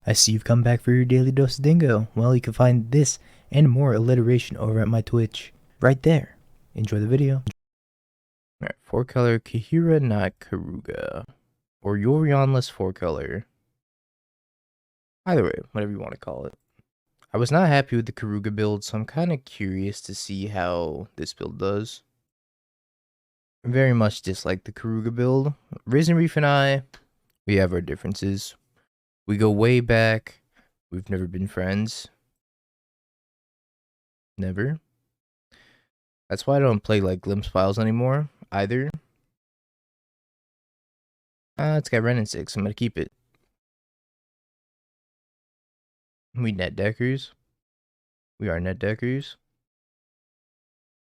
I see you've come back for your daily dose of dingo. Well, you can find this and more alliteration over at my Twitch. Right there. Enjoy the video. Alright, 4-color Kaheera, not Keruga. Or Yorionless 4-color. Either way, whatever you want to call it. I was not happy with the Keruga build, so I'm kind of curious to see how this build does. I very much dislike the Keruga build. Risen Reef and I, we have our differences. We go way back. We've never been friends. Never. That's why I don't play like Glimpse Files anymore, either. It's got Ren in 6. I'm gonna keep it. We net deckers. We are net deckers.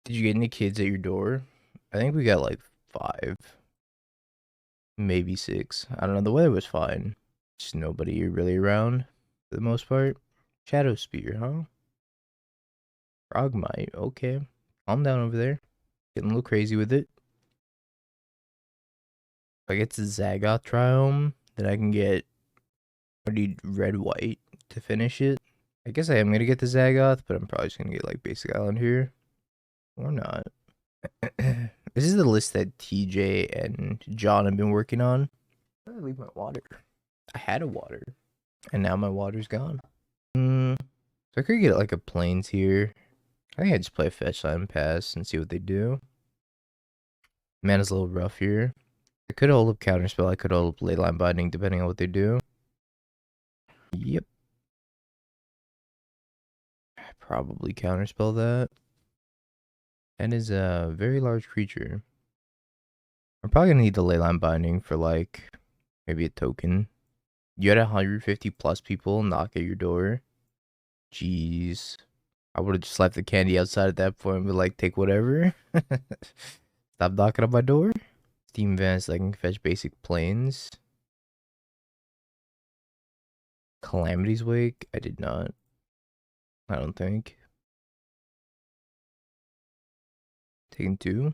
Did you get any kids at your door? I think we got like 5. Maybe 6. I don't know. The weather was fine. Just nobody really around for the most part. Shadow Spear, huh? Frogmite. Okay. Calm down over there. Getting a little crazy with it. If I get to Zagoth Triome, then I can get... I need red-white to finish it. I guess I am going to get the Zagoth, but I'm probably just going to get like Basic Island here. Or not. This is the list that TJ and John have been working on. Where did I leave my water? I had a water. And now my water's gone. So I could get like a plains here. I think I just play fetch line pass and see what they do. Mana's a little rough here. I could hold up counterspell. I could hold up ley line binding depending on what they do. Yep. Probably counterspell that. That is a very large creature. I'm probably gonna need the ley line binding for like maybe a token. You had 150 plus people knock at your door. Jeez. I would have just left the candy outside at that point and be like, take whatever. Stop knocking on my door. Steam Vance, I can fetch basic planes. Calamity's Wake, I did not. I don't think. Taking 2?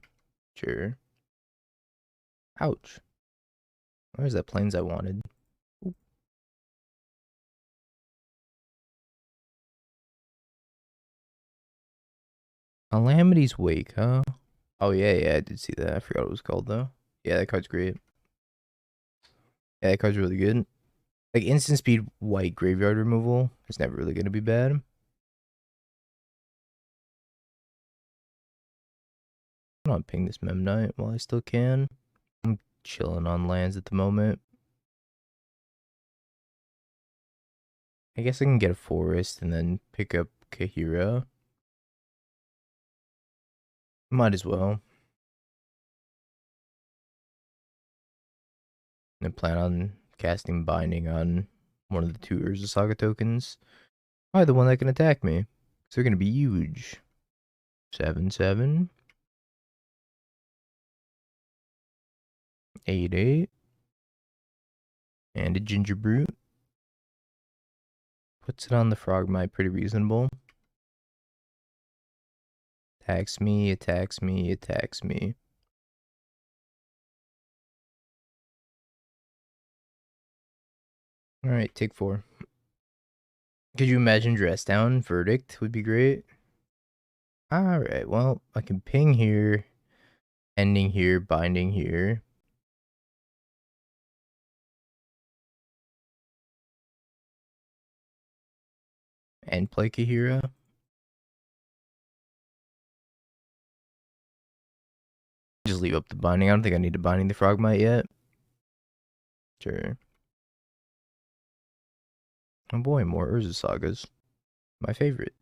Sure. Ouch. Where's that planes I wanted? Ooh. Calamity's Wake, huh? Oh, yeah, I did see that. I forgot what it was called, though. Yeah, that card's great. Yeah, that card's really good. Like, instant speed white graveyard removal is never really going to be bad. I'm gonna ping this Mem Knight while I still can. I'm chilling on lands at the moment. I guess I can get a forest and then pick up Kaheera. Might as well. And plan on casting Binding on one of the 2 Urza Saga tokens. Probably the one that can attack me. So they're gonna be huge. 7/7. 8/8. And a Ginger Brute. Puts it on the Frogmite, pretty reasonable. Attacks me, attacks me, attacks me. Alright, take 4. Could you imagine Dress Down? Verdict would be great. Alright, well, I can ping here, ending here, binding here. And play Kaheera. Just leave up the binding. I don't think I need to binding the Frogmite yet. Sure. Oh boy, more Urza Sagas. My favorite.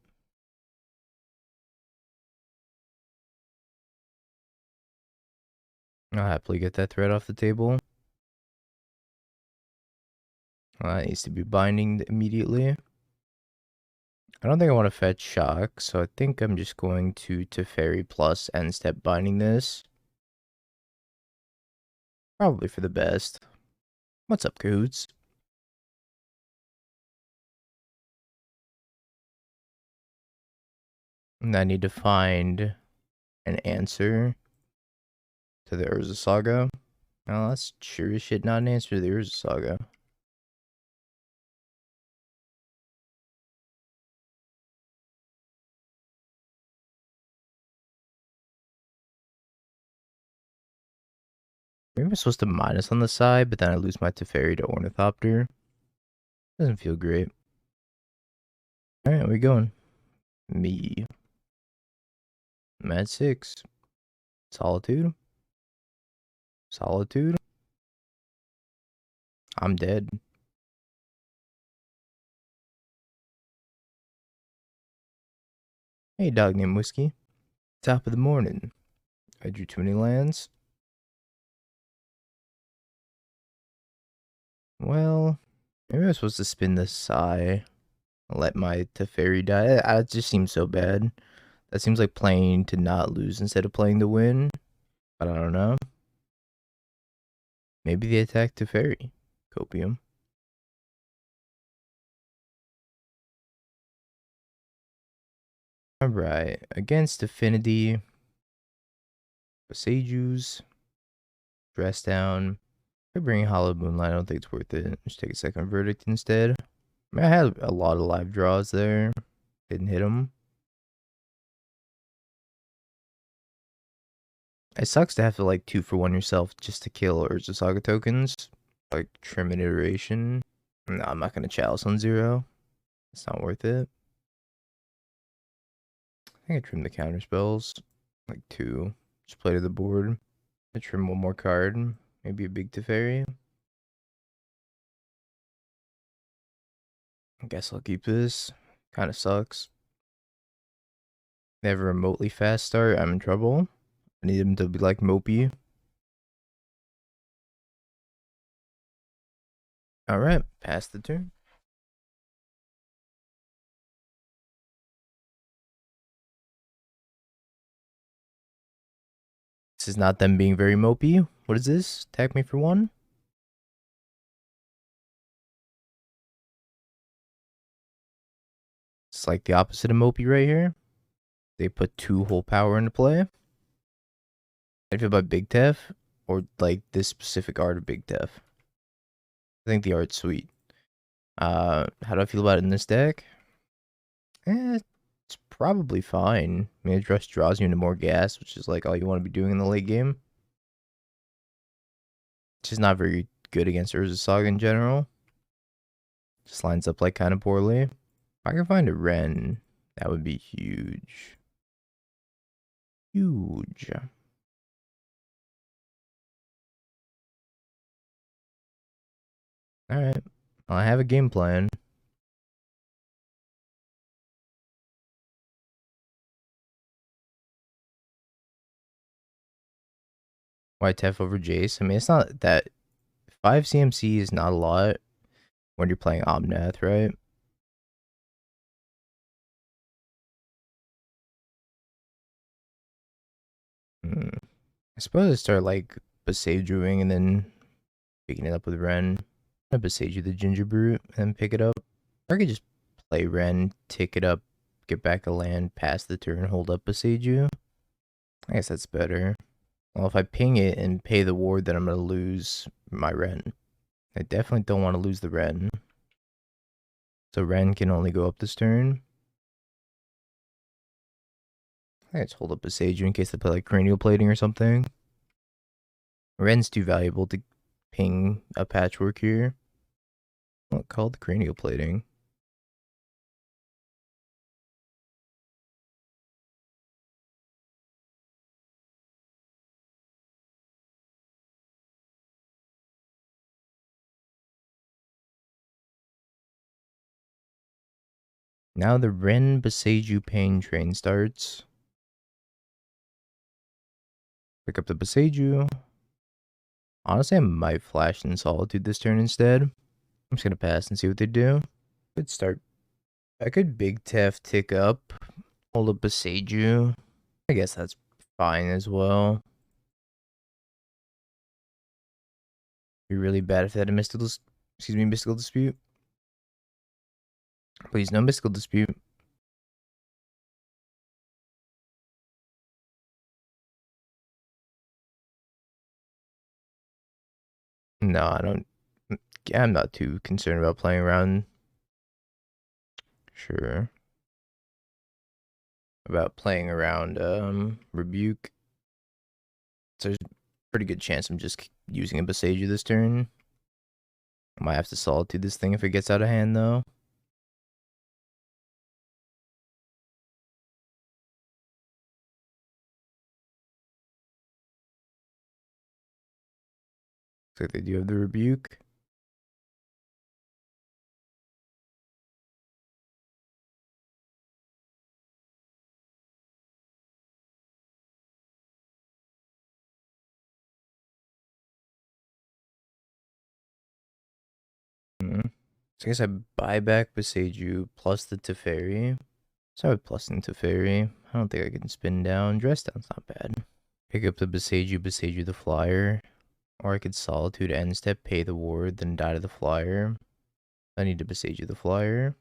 I'll happily get that thread off the table. Well, that needs to be binding immediately. I don't think I want to fetch Shock, so I think I'm just going to Teferi plus end step binding this. Probably for the best. What's up, Cahoots? And I need to find an answer to the Urza Saga. Oh, that's sure as shit not an answer to the Urza Saga. Maybe I'm supposed to minus on the side, but then I lose my Teferi to Ornithopter. Doesn't feel great. Alright, where we going? Me. I'm at 6. Solitude. Solitude. I'm dead. Hey, dog named Whiskey. Top of the morning. I drew too many lands. Well, maybe I'm supposed to spin the Sai. Let my Teferi die. It just seems so bad. That seems like playing to not lose instead of playing to win. But I don't know. Maybe they attack Teferi. Copium. Alright. Against Affinity. Passages. Dress down. If I bring Hollow Moonlight, I don't think it's worth it. Just take a second verdict instead. I mean, I had a lot of live draws there. Didn't hit them. It sucks to have to like 2-for-1 yourself just to kill Urza Saga tokens. Like trim an iteration. No, I'm not gonna chalice on 0. It's not worth it. I think I trim the counter spells. Like 2. Just play to the board. I trim one more card. Maybe a big Teferi. I guess I'll keep this. Kinda sucks. They have a remotely fast start. I'm in trouble. I need him to be like mopey. Alright, pass the turn. This is not them being very mopey. What is this? Attack me for 1? It's like the opposite of mopey right here. They put 2 whole power into play. I feel about Big Tef or like this specific art of Big Tef. I think the art's sweet. How do I feel about it in this deck? It's probably fine. I mean, it just draws you into more gas, which is like all you want to be doing in the late game. It's just not very good against Urza Saga in general. Just lines up like kind of poorly. If I can find a Ren, that would be huge. Huge. Alright. Well, I have a game plan. White Tef over Jace. I mean, it's not that 5 CMC is not a lot when you're playing Omnath, right? I suppose I start like Besajuing and then picking it up with Ren. I Besage the Ginger Brute and pick it up. Or I could just play Ren, take it up, get back a land, pass the turn, hold up Besaju. I guess that's better. Well, if I ping it and pay the ward, then I'm going to lose my Ren. I definitely don't want to lose the Ren. So Ren can only go up this turn. I just hold up Besaju in case they play like Cranial Plating or something. Ren's too valuable to ping a Patchwork here. What called Cranial Plating? Now the Ren Besaju Pain train starts. Pick up the Besaju. Honestly, I might flash in Solitude this turn instead. I'm just gonna pass and see what they do. Good start. I could Big Tef tick up. Hold up Besaju. I guess that's fine as well. Be really bad if they had a mystical dispute. Please, no mystical dispute. No, I don't. I'm not too concerned about playing around. Sure. About playing around Rebuke. So there's a pretty good chance I'm just using a Besage this turn. I might have to Solitude this thing if it gets out of hand, though. Looks like they do have the Rebuke. So I guess I buy back Beseju plus the Teferi. So I would plus in Teferi. I don't think I can spin down. Dress down's not bad. Pick up the Beseju the Flyer. Or I could Solitude end step, pay the ward, then die to the Flyer. I need to Beseju the Flyer.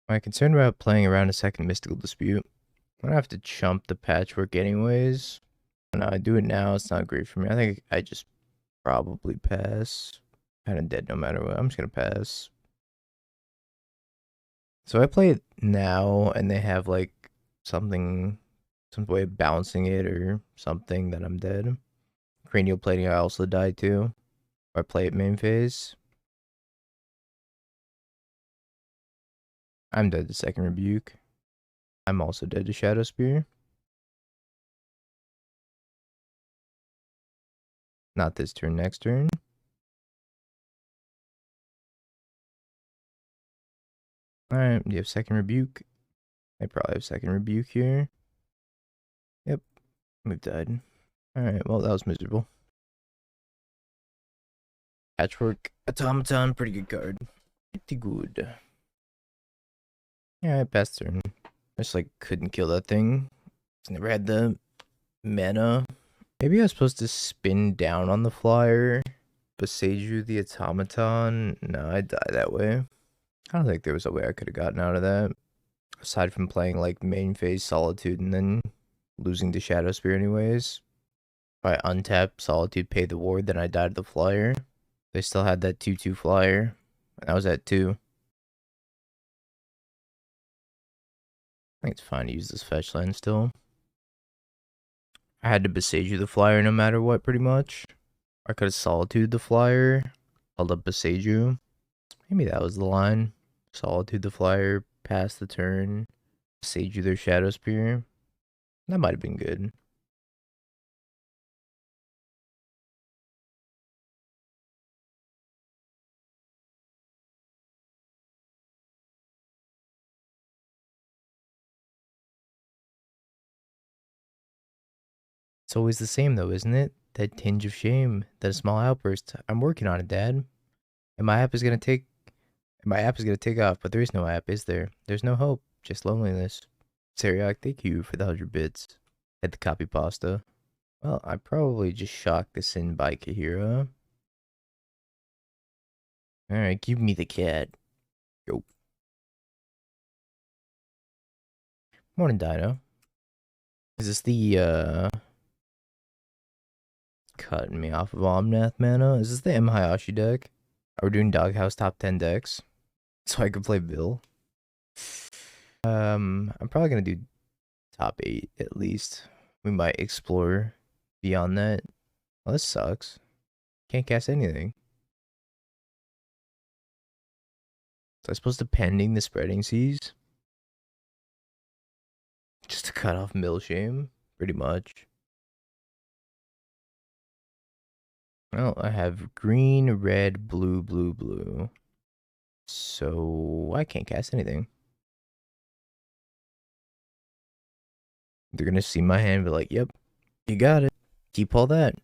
I'm concerned about playing around a second Mystical Dispute. I'm gonna have to chump the Patchwork anyways. No, I do it now. It's not great for me. I think I just probably pass. Kind of dead no matter what. I'm just gonna pass. So I play it now, and they have like something, some way of bouncing it or something that I'm dead. Cranial plating, I also die too. Or I play it main phase. I'm dead to second rebuke. I'm also dead to Shadow Spear. Not this turn, next turn. Alright, you have second rebuke. I probably have second rebuke here. Yep, we've died. Alright, well, that was miserable. Patchwork Automaton, pretty good card. Pretty good. Yeah, I passed turn. I just like couldn't kill that thing. Never had the mana. Maybe I was supposed to spin down on the flyer. Beseju the Automaton. No, I die that way. I don't think there was a way I could have gotten out of that. Aside from playing like main phase Solitude and then losing to Shadow Spear anyways. If I untap Solitude, pay the ward, then I died to the flyer. They still had that 2/2 flyer. And I was at 2. I think it's fine to use this fetch land still. I had to Beseju the flyer no matter what, pretty much. I could have Solitude the flyer, held up Beseju. Maybe that was the line. Solitude the flyer, pass the turn, Beseju their Shadow Spear. That might have been good. It's always the same though, isn't it? That tinge of shame, that small outburst. I'm working on it, Dad. And my app is gonna take off, but there is no app, is there? There's no hope, just loneliness. Seriac, thank you for the 100 bits. Had the copy pasta. Well, I probably just shocked this in by Kaheera. Alright, give me the cat. Go. Morning, Dino. Is this the, cutting me off of Omnath mana? Is this the M. Hayashi deck? Are we doing Doghouse top 10 decks? So I can play Bill? I'm probably gonna do top 8 at least. We might explore beyond that. Well, this sucks. Can't cast anything. So I'm supposed to pending the spreading seas? Just to cut off Milshame, pretty much. Well, I have green, red, blue, blue, blue. So I can't cast anything. They're gonna see my hand and be like, yep, you got it. Keep all that.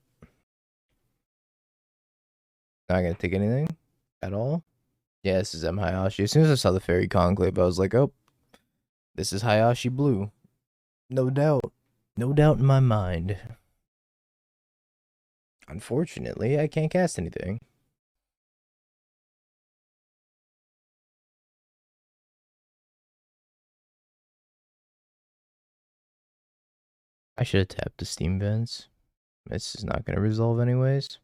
Not gonna take anything at all. Yeah, this is M. Hayashi. As soon as I saw the Fairy Conclave, I was like, oh, this is Hayashi Blue. No doubt. No doubt in my mind. Unfortunately, I can't cast anything. I should have tapped the Steam Vents. This is not going to resolve anyways.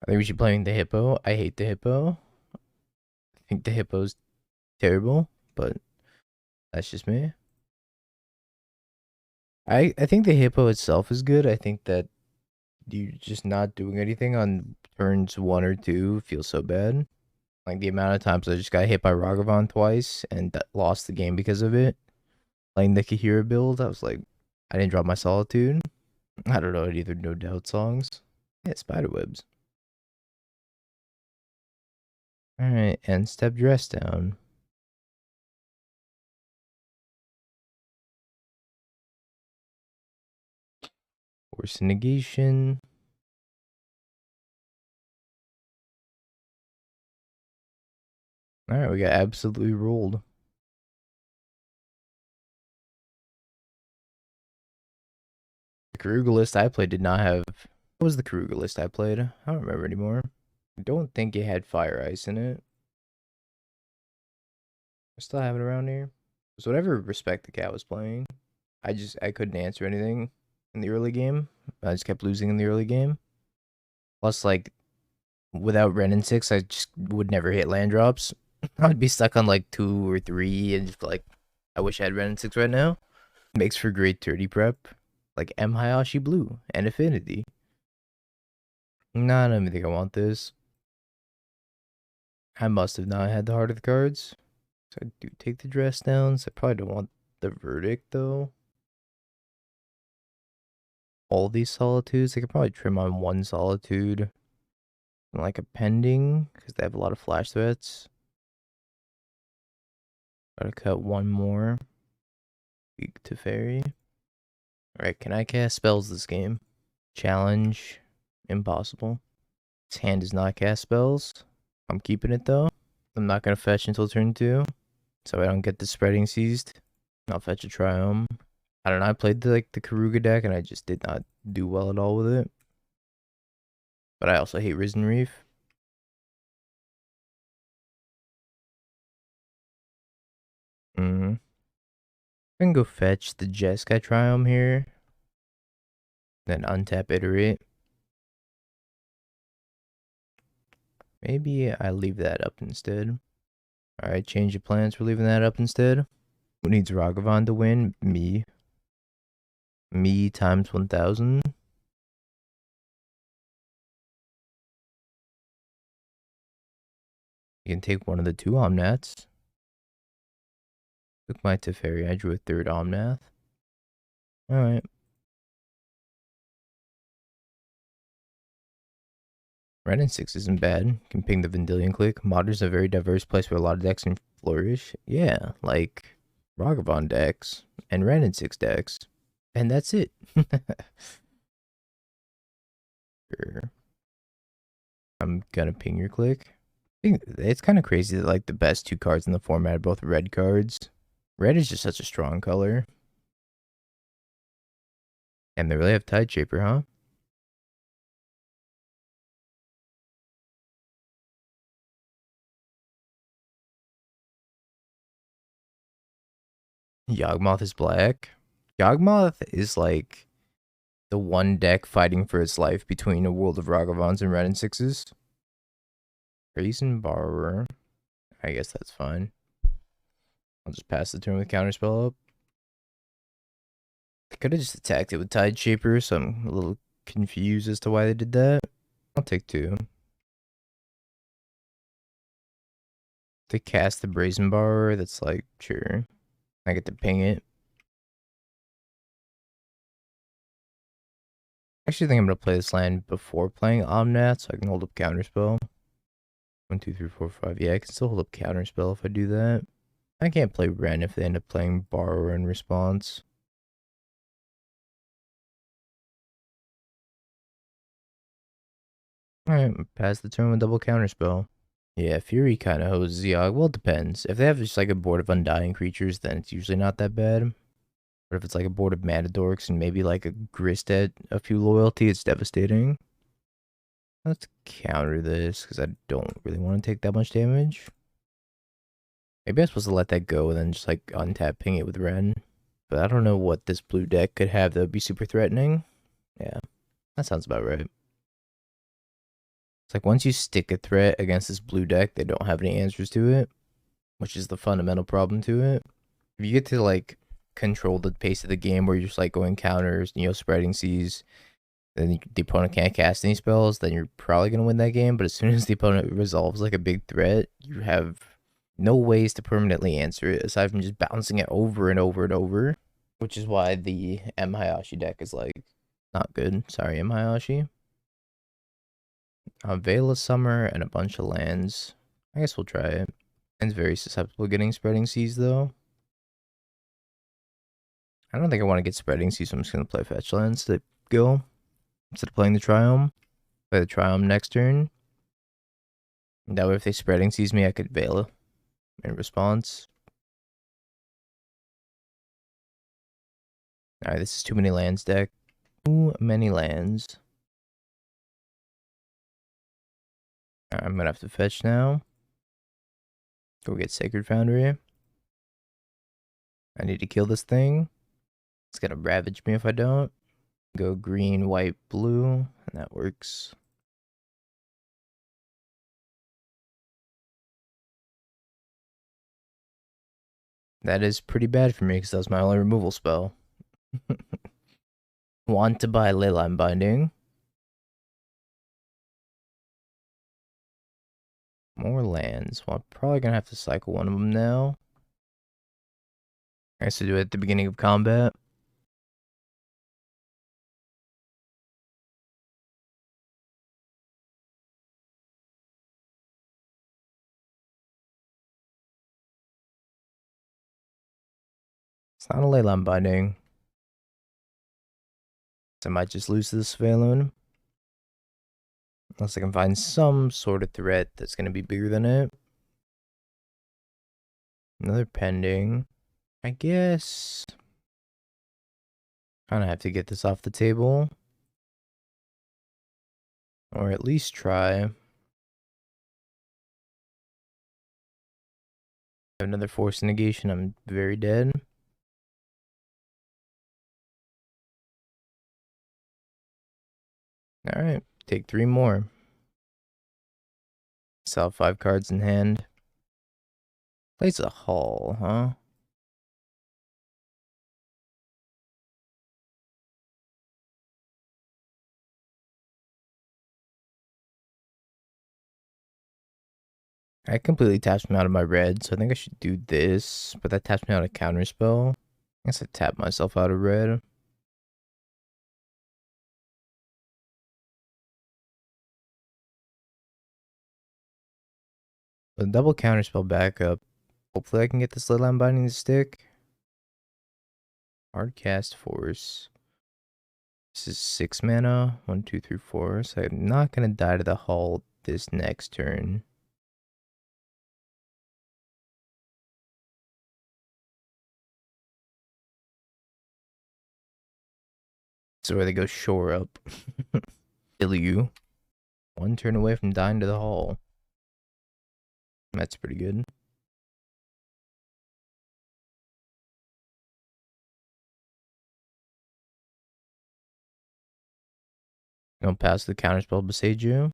I think we should play the hippo. I hate the hippo. I think the hippo's terrible, but that's just me. I think the hippo itself is good. I think that you just not doing anything on turns 1 or 2 feels so bad. Like the amount of times I just got hit by Ragavan twice and lost the game because of it. Playing the Kaheera build, I was like, I didn't drop my solitude. I don't know either. No doubt songs. Yeah, spiderwebs. All right, end step dress down. Force negation. All right, we got absolutely rolled. The Keruga list I played did not have. What was the Keruga list I played? I don't remember anymore. I don't think it had fire ice in it. I still have it around here. So whatever Respect the Cat was playing, I couldn't answer anything in the early game. I just kept losing in the early game. Plus, like, without Ren and 6, I just would never hit land drops. I'd be stuck on like 2 or 3 and just like, I wish I had Ren and 6 right now. Makes for great 30 prep. Like M Hayashi Blue and Affinity. Nah, I don't even think I want this. I must have not had the heart of the cards. So I do take the dress downs. I probably don't want the verdict though. All these solitudes, I could probably trim on 1 solitude. And like a pending, because they have a lot of flash threats. Gotta cut 1 more. Weak to fairy. Alright, can I cast spells this game? Challenge. Impossible. His hand does not cast spells. I'm keeping it though. I'm not gonna fetch until turn 2. So I don't get the spreading seized. I'll fetch a Triome. I don't know, I played the Keruga deck and I just did not do well at all with it. But I also hate Risen Reef. I can go fetch the Jeskai Triome here. Then untap Iterate. Maybe I leave that up instead. Alright, change of plans for leaving that up instead. Who needs Ragavan to win? Me. Me times 1000. You can take one of the 2 Omnats. Took my Teferi. I drew a 3rd Omnath. Alright. Red and 6 isn't bad. Can ping the Vendilion Click. Modern's a very diverse place where a lot of decks can flourish. Yeah, like Ragavan decks and Red and 6 decks. And that's it. Sure. I'm gonna ping your click. It's kind of crazy that like the best 2 cards in the format are both red cards. Red is just such a strong color. And they really have Tide Shaper, huh? Yawgmoth is black. Yawgmoth is like the one deck fighting for its life between a World of Ragavans and Red and 6s. Brazen Borrower. I guess that's fine. I'll just pass the turn with Counterspell up. I could have just attacked it with Tide Shaper, so I'm a little confused as to why they did that. I'll take 2. To cast the Brazen Borrower, that's like, sure. I get to ping it. I actually think I'm going to play this land before playing Omnat, so I can hold up Counterspell. 1, 2, 3, 4, 5. Yeah, I can still hold up Counterspell if I do that. I can't play Ren if they end up playing Borrower in response. Alright, pass the turn with double Counterspell. Yeah, Fury kind of hoses Yogg. Well, it depends. If they have just like a board of Undying creatures, then it's usually not that bad. But if it's like a board of Matadorks and maybe like a Grist at a few loyalty, it's devastating. Let's counter this because I don't really want to take that much damage. Maybe I'm supposed to let that go and then just like untap ping it with Ren. But I don't know what this blue deck could have that would be super threatening. Yeah, that sounds about right. It's like once you stick a threat against this blue deck, they don't have any answers to it, which is the fundamental problem to it. If you get to like control the pace of the game where you're just like going counters, spreading seas, then the opponent can't cast any spells, then you're probably going to win that game. But as soon as the opponent resolves like a big threat, you have no ways to permanently answer it aside from just bouncing it over and over and over, which is why the M Hayashi deck is like not good. Sorry, M Hayashi. Veil of Summer and a bunch of lands. I guess we'll try it. It's very susceptible to getting Spreading Seas though. I don't think I want to get Spreading Seas, so I'm just going to play Fetch lands to go. Instead of playing the Triome. Play the Triome next turn. That way if they Spreading Seas me, I could Veil in response. Alright, this is too many lands deck. Too many lands. Right, I'm going to have to fetch now. Go get Sacred Foundry. I need to kill this thing. It's going to ravage me if I don't. Go green, white, blue, and that works. That is pretty bad for me because that was my only removal spell. Want to buy Leyline Binding. More lands. Well, I'm probably going to have to cycle one of them now. I used to do it at the beginning of combat. It's not a Leyline Binding. So I might just lose to the Svalloon. Unless I can find some sort of threat that's going to be bigger than it. Another pending. I guess. Kind of have to get this off the table. Or at least try. Another Force Negation. I'm very dead. Alright. Take 3 more. Still have 5 cards in hand. Plays a Hall, huh? I completely tapped me out of my red, so I think I should do this. But that taps me out of counterspell. I guess I tap myself out of red. But double counterspell backup. Hopefully I can get this Leyline Binding to stick. Hard cast Force. This is 6 mana. 1, 2, 3, 4. So I'm not going to die to the Hull this next turn. So where they go shore up. Kill you. 1 turn away from dying to the Hull. That's pretty good. Don't pass the counterspell Besage. What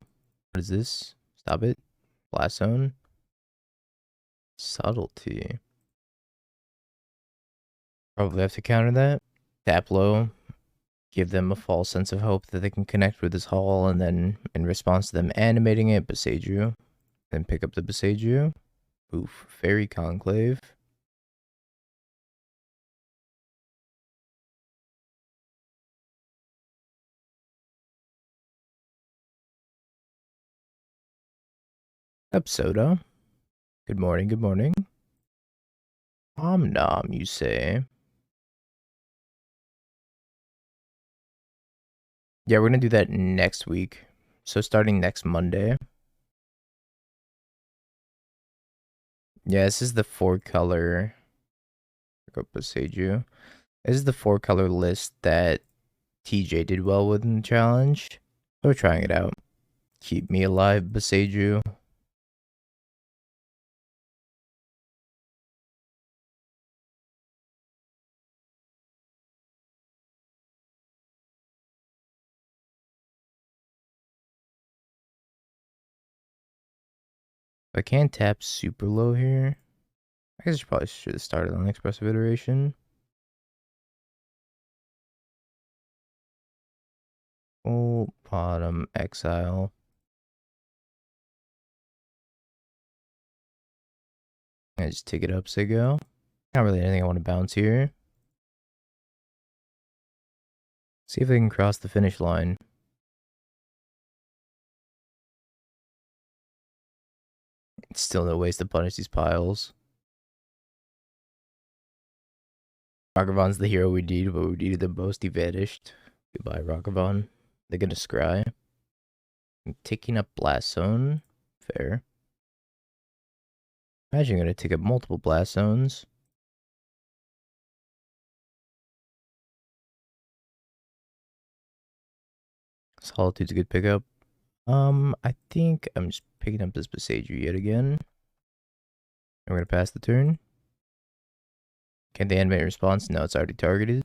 is this? Stop it. Blast Zone. Subtlety. Probably have to counter that. Tap low. Give them a false sense of hope that they can connect with this Hall, and then in response to them animating it, Besage. Then pick up the Besage. Oof. Fairy Conclave. Up Soda. Good morning, good morning. Om Nom, you say? Yeah, we're gonna do that next week. So starting next Monday. Yeah, this is the 4-color. Go Besage. This is the 4-color list that TJ did well with in the challenge. So we're trying it out. Keep me alive, Besage. I can't tap super low here, I guess I probably should have started on expressive iteration. Full bottom exile. I just take it up, say go. Not really anything I want to bounce here. See if they can cross the finish line. It's still no ways to punish these piles. Ragavan's the hero we need, but we needed the most. He vanished. Goodbye, Ragavan. They're gonna scry. I'm taking up Blast Zone. Fair. Imagine I'm gonna take up multiple Blast Zones. Solitude's a good pickup. I think I'm just picking up this Besaiger yet again. I'm gonna pass the turn. Can they animate response? No, it's already targeted.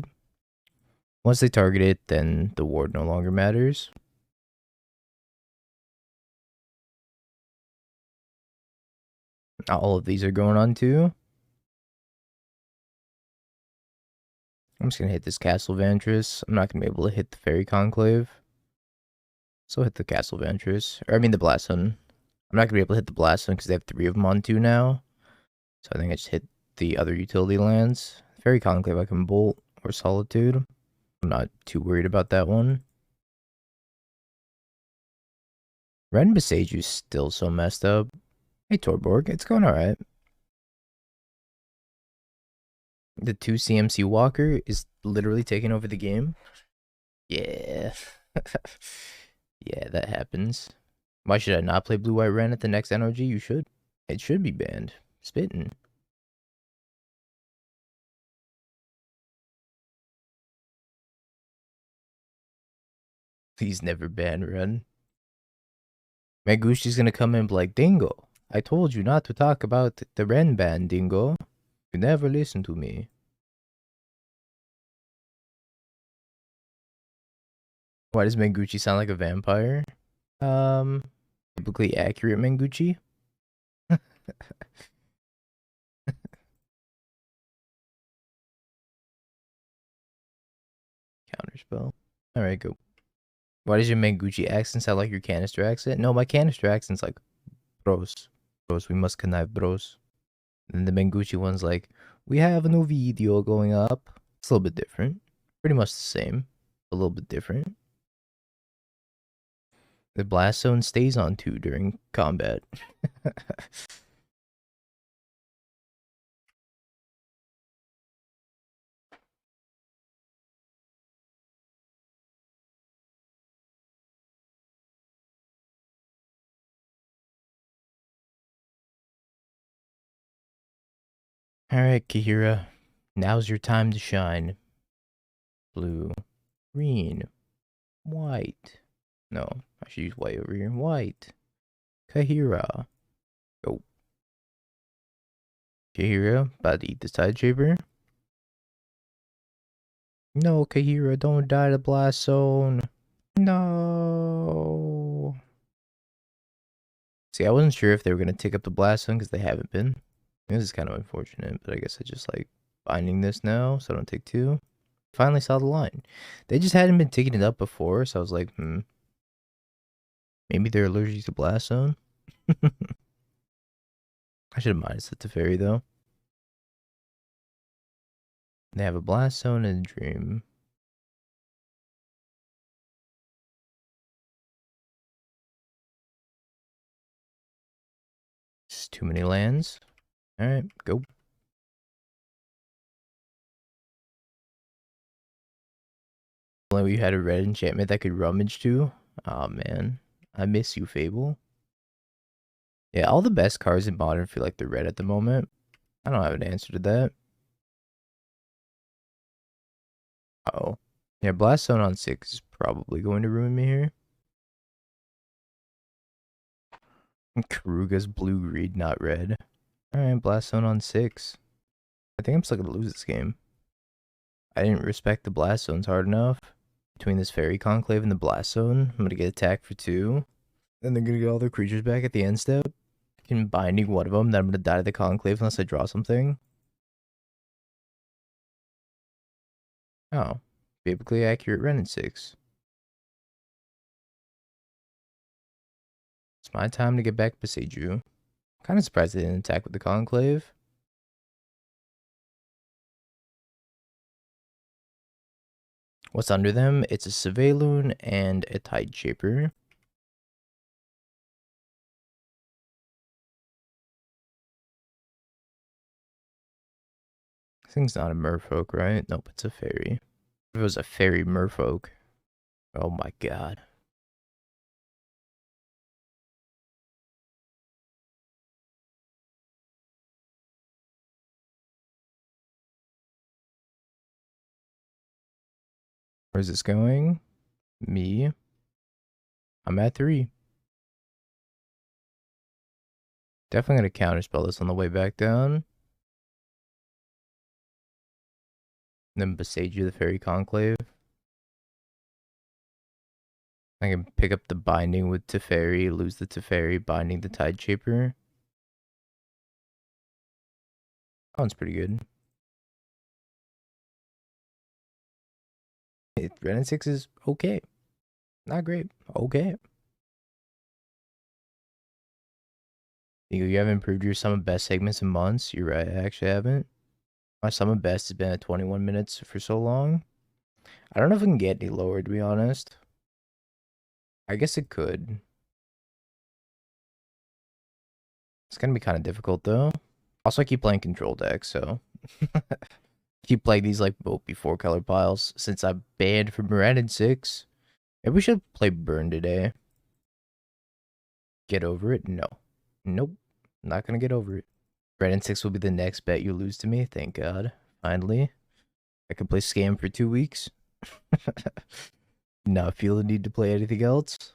Once they target it, then the ward no longer matters. All of these are going on too. I'm just gonna hit this Castle Vantress. I'm not gonna be able to hit the Fairy Conclave. So hit the Castle Vantress. Or I mean the Blast Zone. I'm not gonna be able to hit the Blast Zone because they have 3 of them on 2 now. So I think I just hit the other utility lands. Fairy Conclave I can bolt or Solitude. I'm not too worried about that one. Red and Besaiger's still so messed up. Hey Torborg, it's going alright. The 2 CMC Walker is literally taking over the game. Yeah. Yeah, that happens. Why should I not play Blue White Ren at the next NRG? You should. It should be banned. Spittin'. Please never ban Ren. Megushi's gonna come in and be like, Dingo, I told you not to talk about the Ren ban, Dingo. You never listen to me. Why does Menguchi sound like a vampire? Typically accurate Menguchi. Counterspell. Alright, go. Why does your Menguchi accent sound like your canister accent? No, my canister accent's like, bros. Bros, we must connive, bros. And the Menguchi one's like, we have a new video going up. It's a little bit different. Pretty much the same. A little bit different. The Blast Zone stays on 2 during combat. Alright, Kaheera. Now's your time to shine. Blue. Green. White. No, I should use white over here. White. Kaheera. Go. Kaheera, about to eat the Tide Shaper. No, Kaheera, don't die to Blast Zone. No. See, I wasn't sure if they were going to take up the Blast Zone because they haven't been. This is kind of unfortunate, but I guess I just like binding this now so I don't take 2. Finally saw the line. They just hadn't been taking it up before, so I was like, maybe they're allergic to Blast Zone. I should have minus the Teferi though. They have a Blast Zone and a Dream. Just too many lands. Alright, go. Only we had a red enchantment that could rummage too. Aw, man. I miss you, Fable. Yeah, all the best cards in Modern feel like they're red at the moment. I don't have an answer to that. Uh-oh. Yeah, Blast Zone on 6 is probably going to ruin me here. Keruga's blue-green, not red. Alright, Blast Zone on 6. I think I'm still going to lose this game. I didn't respect the Blast Zones hard enough. Between this Fairy Conclave and the Blast Zone, I'm going to get attacked for 2. Then they're going to get all their creatures back at the end step. In binding one of them, then I'm gonna die to the conclave unless I draw something. Oh, biblically accurate Renin 6. It's my time to get back beside you. Kind of surprised they didn't attack with the conclave. What's under them? It's a Surveilloon and a Tide Shaper. This thing's not a merfolk, right? Nope, it's a fairy. If it was a fairy merfolk. Oh my god. Where's this going? Me. I'm at 3. Definitely gonna counterspell this on the way back down. And then Besage you the Fairy Conclave. I can pick up the binding with Teferi, lose the Teferi, binding the Tide Shaper. That one's pretty good. Ren and 6 is okay. Not great. Okay. You haven't improved your sum of best segments in months. You're right, I actually haven't. My sum of best has been at 21 minutes for so long. I don't know if it can get any lower, to be honest. I guess it could. It's gonna be kind of difficult, though. Also, I keep playing control decks, so... keep playing these, like, both before color piles. Since I'm banned from Ren and 6. Maybe we should play Burn today. Get over it? No. Nope. Not gonna get over it. Ren and 6 will be the next bet you lose to me. Thank God. Finally. I can play Scam for 2 weeks. Not feel the need to play anything else.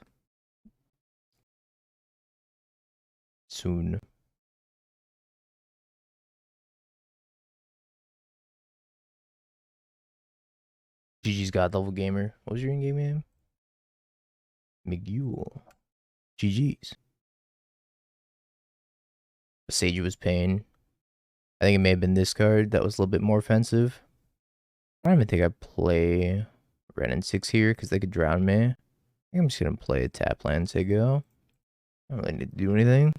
Soon. GG's God Level Gamer. What was your in-game name? McGule. GG's. Sage was pain. I think it may have been this card that was a little bit more offensive. I don't even think I play Ren and 6 here because they could drown me. I think I'm just going to play a tap land MTGO. I don't really need to do anything.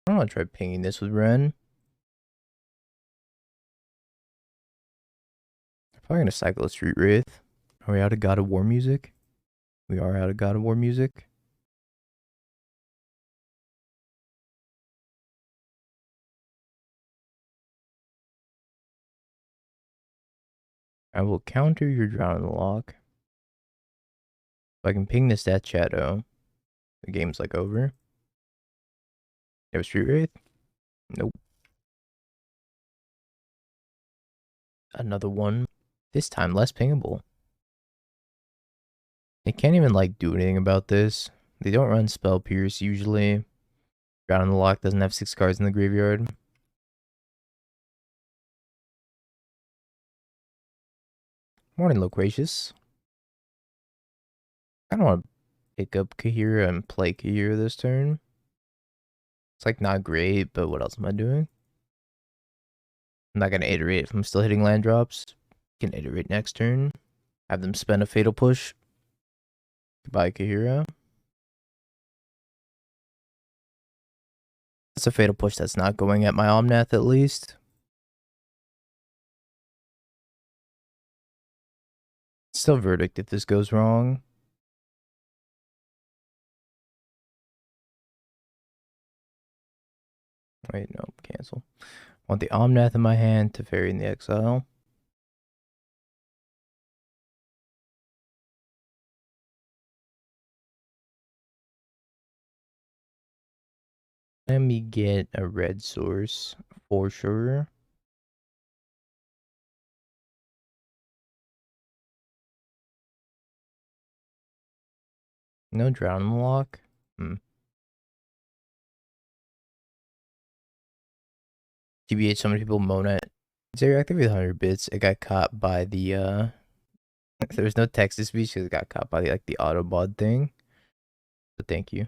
I want to try pinging this with Ren. I'm probably going to cycle a Street Wraith. Are we out of God of War music? We are out of God of War music. I will counter your Drown in the Lock. If I can ping this Death Shadow, the game's like over. You have a Street Wraith? Nope. Another one. This time less pingable. They can't even like do anything about this. They don't run Spell Pierce usually. Drown in the Lock doesn't have 6 cards in the graveyard. Morning, Loquacious. I don't want to pick up Kaheera and play Kaheera this turn. It's like not great, but what else am I doing? I'm not gonna iterate if I'm still hitting land drops. Can iterate next turn. Have them spend a Fatal Push. Goodbye, Kaheera. That's a Fatal Push that's not going at my Omnath at least. Still Verdict if this goes wrong. Wait, no, cancel. Want the Omnath in my hand to Fairy in the Exile. Let me get a red source for sure. No Drown in the Lock. TBH, so many people moan at Zero active with 100 bits. It got caught by the there was no text to speech because it got caught by the Autobot thing. But thank you.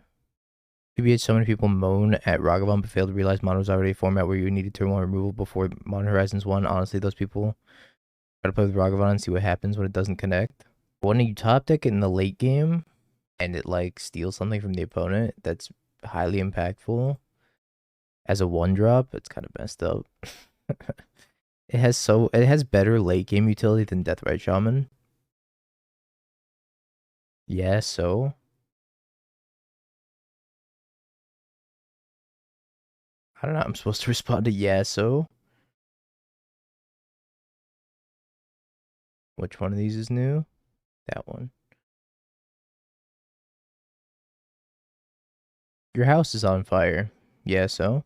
TBH, so many people moan at Ragavan but fail to realize Mono was already a format where you needed turn 1 removal before Modern Horizons 1. Honestly, those people try to play with Ragavan and see what happens when it doesn't connect. When you top deck it in the late game and it like steals something from the opponent that's highly impactful as a 1-drop, it's kind of messed up. It has better late game utility than Deathrite Shaman. Yeah, so I don't know. I'm supposed to respond to yeah, so which one of these is new? That one. Your house is on fire. Yeah, so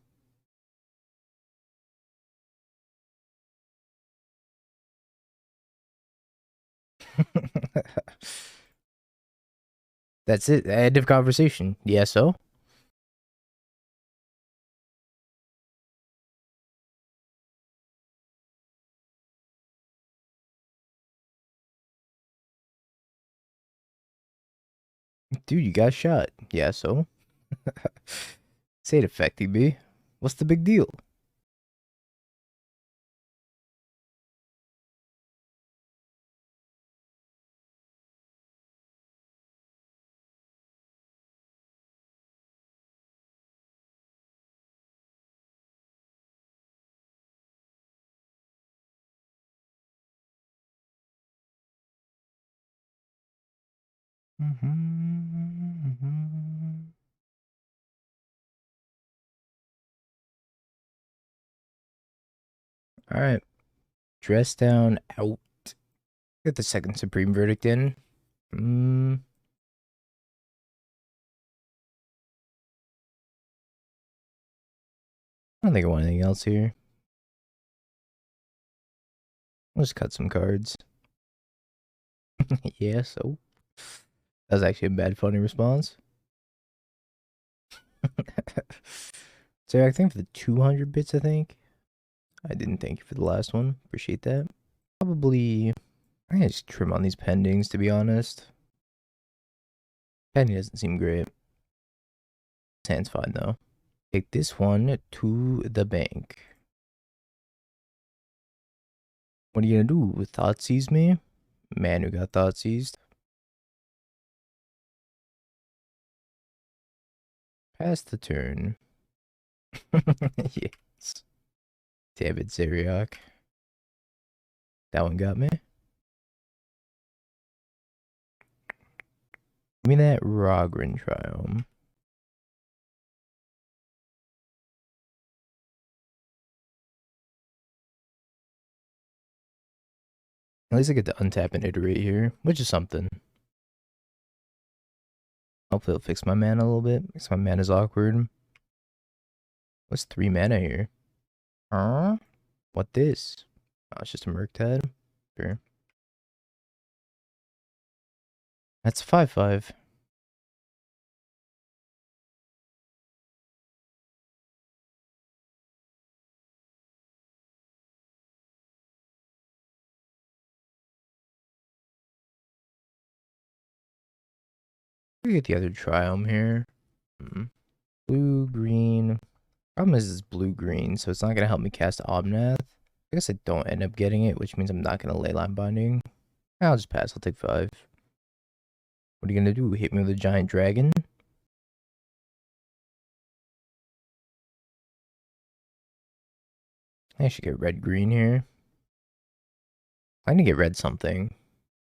that's it. End of conversation. Yeah, so dude, you got shot. Yeah, so say it affecting me. What's the big deal? All right, dress down out. Get the second supreme verdict in. I don't think I want anything else here. I'll just cut some cards. Yeah, so that was actually a bad funny response. So I think for the 200 bits, I think. I didn't thank you for the last one. Appreciate that. Probably, I can just trim on these pendings, to be honest. Pending doesn't seem great. Hand's fine, though. Take this one to the bank. What are you gonna do? Thoughtseize me? Man who got thoughtseized. Pass the turn. Yes. Damn it, Zeriak. That one got me. Give me that Rogren Triumph. At least I get to untap and iterate here, which is something. Hopefully it'll fix my mana a little bit, because my mana's awkward. What's 3 mana here? Huh? What this? Oh, it's just a Murktide? Sure. That's 5/5. We get the other Triumph here. Blue, green. Problem is it's blue-green, so it's not going to help me cast Omnath. I guess I don't end up getting it, which means I'm not going to Leyline Binding. I'll just pass. I'll take 5. What are you going to do? Hit me with a giant dragon? I should get red-green here. I need to get red something.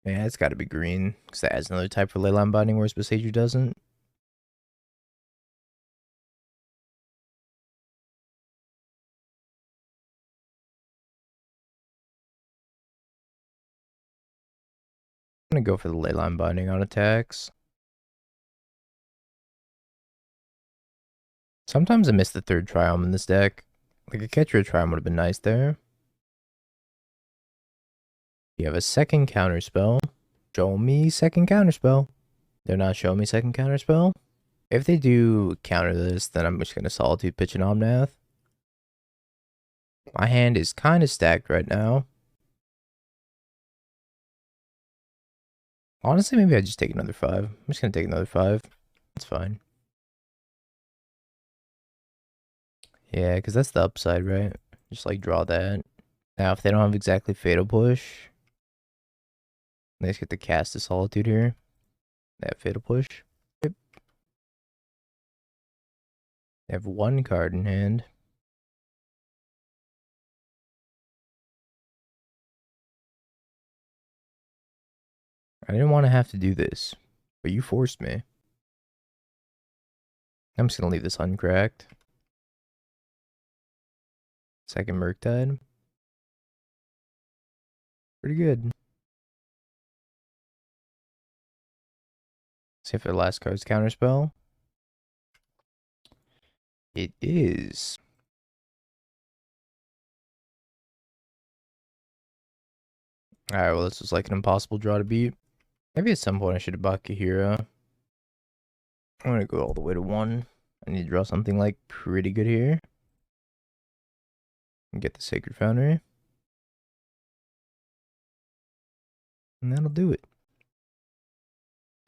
Yeah, it's got to be green, because that adds another type for Leyline Binding, whereas Besaju doesn't. I'm going to go for the Leyline Binding on attacks. Sometimes I miss the 3rd Triumph in this deck. Like a Keruga Triumph would have been nice there. You have a second counterspell. Show me second counterspell. They're not showing me second counterspell. If they do counter this, then I'm just going to Solitude Pitch and Omnath. My hand is kind of stacked right now. Honestly, maybe I just take another 5. I'm just gonna take another 5. That's fine. Yeah, because that's the upside, right? Just like draw that. Now, if they don't have exactly Fatal Push, they just get to cast the Solitude here. They have Fatal Push. Yep. They have 1 card in hand. I didn't want to have to do this, but you forced me. I'm just gonna leave this uncracked. Second Murktide. Pretty good. See if their last card's Counterspell. It is. Alright, well, this was like an impossible draw to beat. Maybe at some point I should have bought Kaheera. I'm gonna go all the way to 1. I need to draw something like pretty good here. And get the Sacred Foundry. And that'll do it.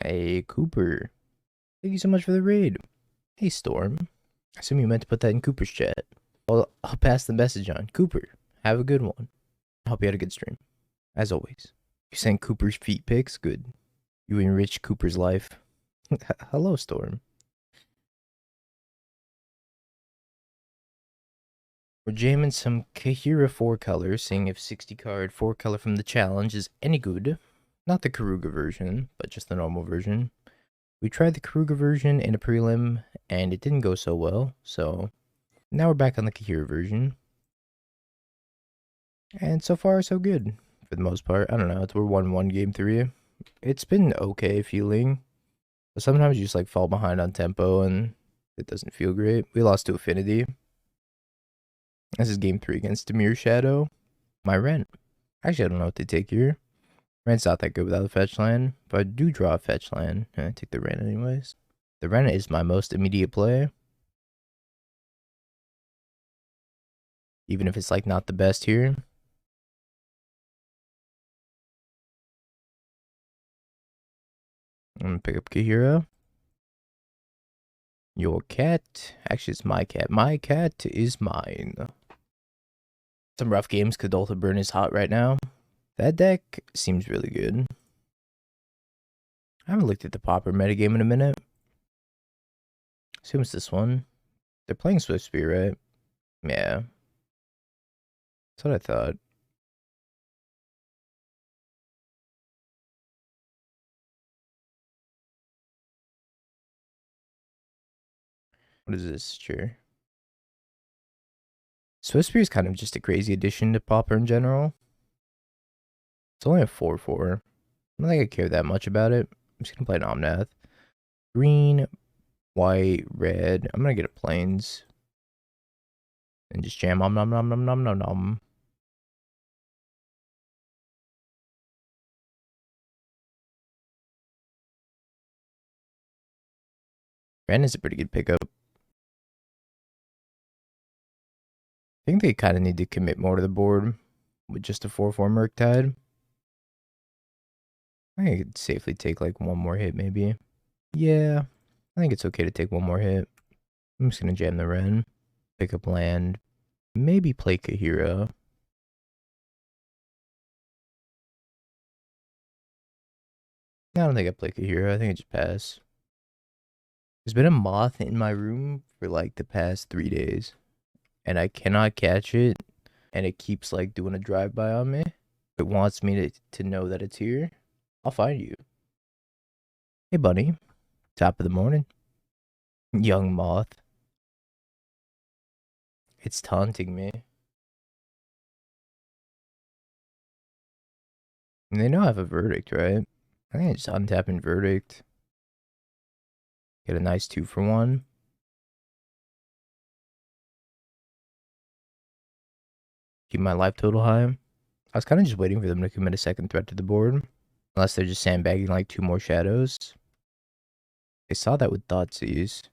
Hey, Cooper. Thank you so much for the raid. Hey, Storm. I assume you meant to put that in Cooper's chat. I'll pass the message on. Cooper, have a good one. I hope you had a good stream. As always. You sent Cooper's feet pics? Good. You enriched Cooper's life. Hello, Storm. We're jamming some Kaheera 4-color, seeing if 60 card 4-color from the challenge is any good. Not the Keruga version, but just the normal version. We tried the Keruga version in a prelim, and it didn't go so well, so now we're back on the Kaheera version. And so far, so good, for the most part. I don't know, we're 1-1 game 3. It's been okay feeling, but sometimes you just like fall behind on tempo, and it doesn't feel great. We lost to Affinity. This is game 3 against Demir Shadow. My Rent. Actually, I don't know what to take here. Rent's not that good without a fetch land, but I do draw a fetch land, and I take the Rent anyways. The Rent is my most immediate play. Even if it's like not the best here. I'm gonna pick up Kaheera. Your cat. Actually, it's my cat. My cat is mine. Some rough games. Kadoltha Burn is hot right now. That deck seems really good. I haven't looked at the Pauper metagame in a minute. Assume it's this one. They're playing Swift Spear, right? Yeah. That's what I thought. What is this? Sure. Swift Spear is kind of just a crazy addition to Pauper in general. It's only a 4/4. I don't think I care that much about it. I'm just gonna play an Omnath. Green, white, red. I'm gonna get a Plains. And just jam nom nom nom nom nom nom nom. Ren is a pretty good pickup. I think they kind of need to commit more to the board with just a 4/4 Murktide. I think I could safely take like one more hit maybe. Yeah, I think it's okay to take one more hit. I'm just gonna jam the Ren, pick up land, maybe play Kaheera. I don't think I play Kaheera. I think I just pass. There's been a moth in my room for like the past 3 days, and I cannot catch it, and it keeps like doing a drive-by on me. It wants me to know that it's here. I'll find you. Hey, buddy. Top of the morning. Young moth. It's taunting me. And they know I have a verdict, right? I think I just untap in verdict. Get a nice 2-for-1. Keep my life total high. I was kind of just waiting for them to commit a second threat to the board. Unless they're just sandbagging like 2 more shadows. They saw that with Thoughtseize.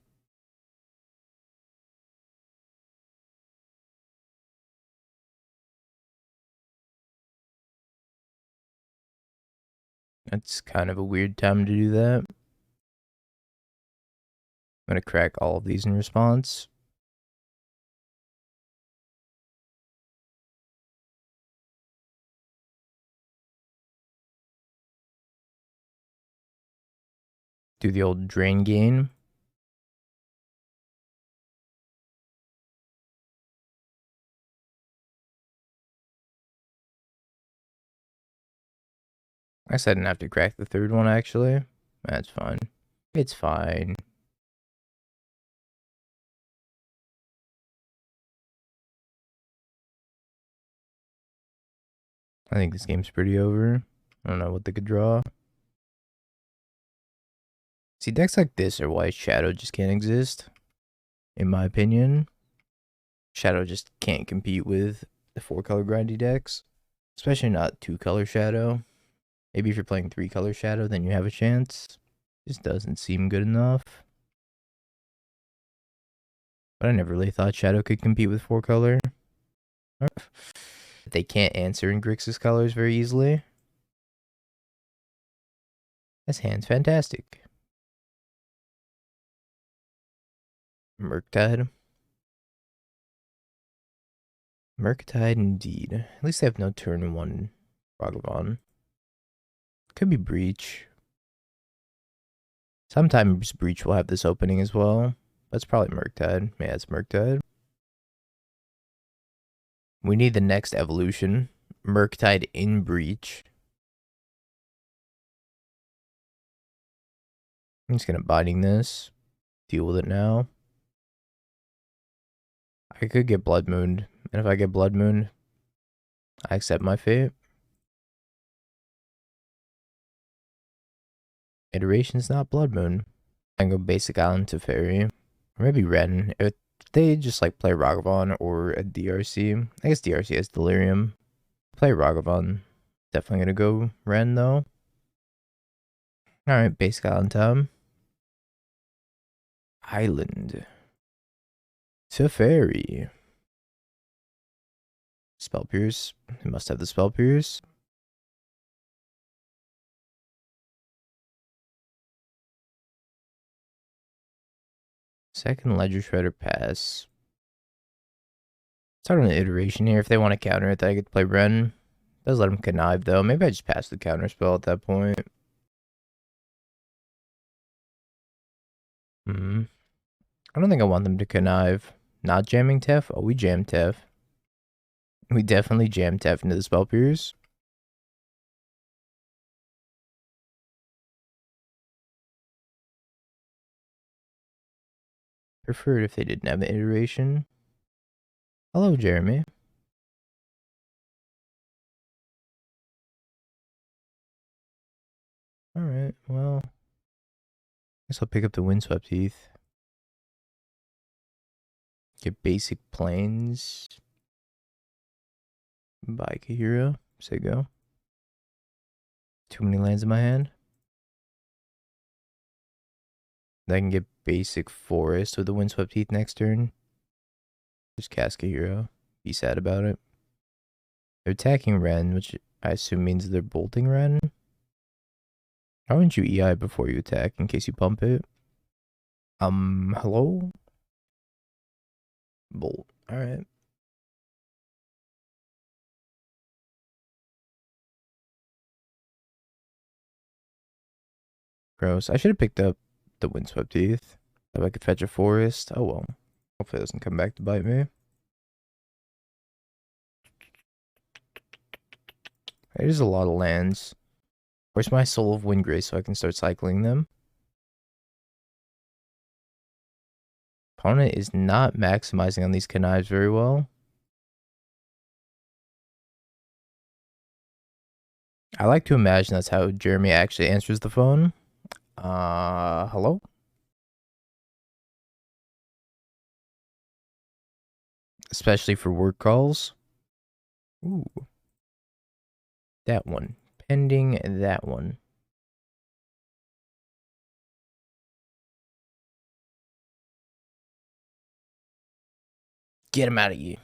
That's kind of a weird time to do that. I'm gonna crack all of these in response. Do the old drain gain. I guess I didn't have to crack the third one, actually. That's fine. It's fine. I think this game's pretty over. I don't know what they could draw. See, decks like this are why Shadow just can't exist. In my opinion. Shadow just can't compete with the 4-color grindy decks. Especially not 2-color Shadow. Maybe if you're playing 3-color Shadow, then you have a chance. Just doesn't seem good enough. But I never really thought Shadow could compete with 4-color. They can't answer in Grixis colors very easily. This hand's fantastic. Murktide. Murktide indeed. At least they have no turn 1 Ragavan. Could be Breach. Sometimes Breach will have this opening as well. That's probably Murktide. Yeah, it's Murktide. We need the next evolution. Murktide in Breach. I'm just gonna Binding this. Deal with it now. I could get Blood Mooned. And if I get Blood Mooned, I accept my fate. Iteration's not Blood Moon. I can go Basic Island to Fairy. Or maybe Ren. If they just like play Ragavan or a DRC. I guess DRC has Delirium. Play Ragavan. Definitely gonna go Ren though. Alright, Basic Island time. Island. To Fairy. Spell Pierce. It must have the Spell Pierce. Second Ledger Shredder pass. Start on an iteration here. If they want to counter it, then I get to play Ren. Does let him connive though. Maybe I just pass the counter spell at that point. I don't think I want them to connive. Not jamming Tef? Oh, we jammed Tef. We definitely jammed Tef into the Spell Pierce. Preferred if they didn't have an iteration. Hello, Jeremy. Alright, well. Guess I'll pick up the Windswept Heath. Get basic planes. Buy Kaheera. Say go. Too many lands in my hand. Then I can get basic forest with the Windswept Heath next turn. Just cast Kaheera. Be sad about it. They're attacking Ren, which I assume means they're bolting Ren. Why wouldn't you EI before you attack in case you pump it? Hello? Bolt. Alright. Gross. I should have picked up the Windswept Heath. If I could fetch a forest. Oh well. Hopefully it doesn't come back to bite me. There's a lot of lands. Where's my Soul of Windgrace so I can start cycling them? Opponent is not maximizing on these connives very well. I like to imagine that's how Jeremy actually answers the phone. Hello? Especially for work calls. Ooh. That one. Pending that one. Get him out of here.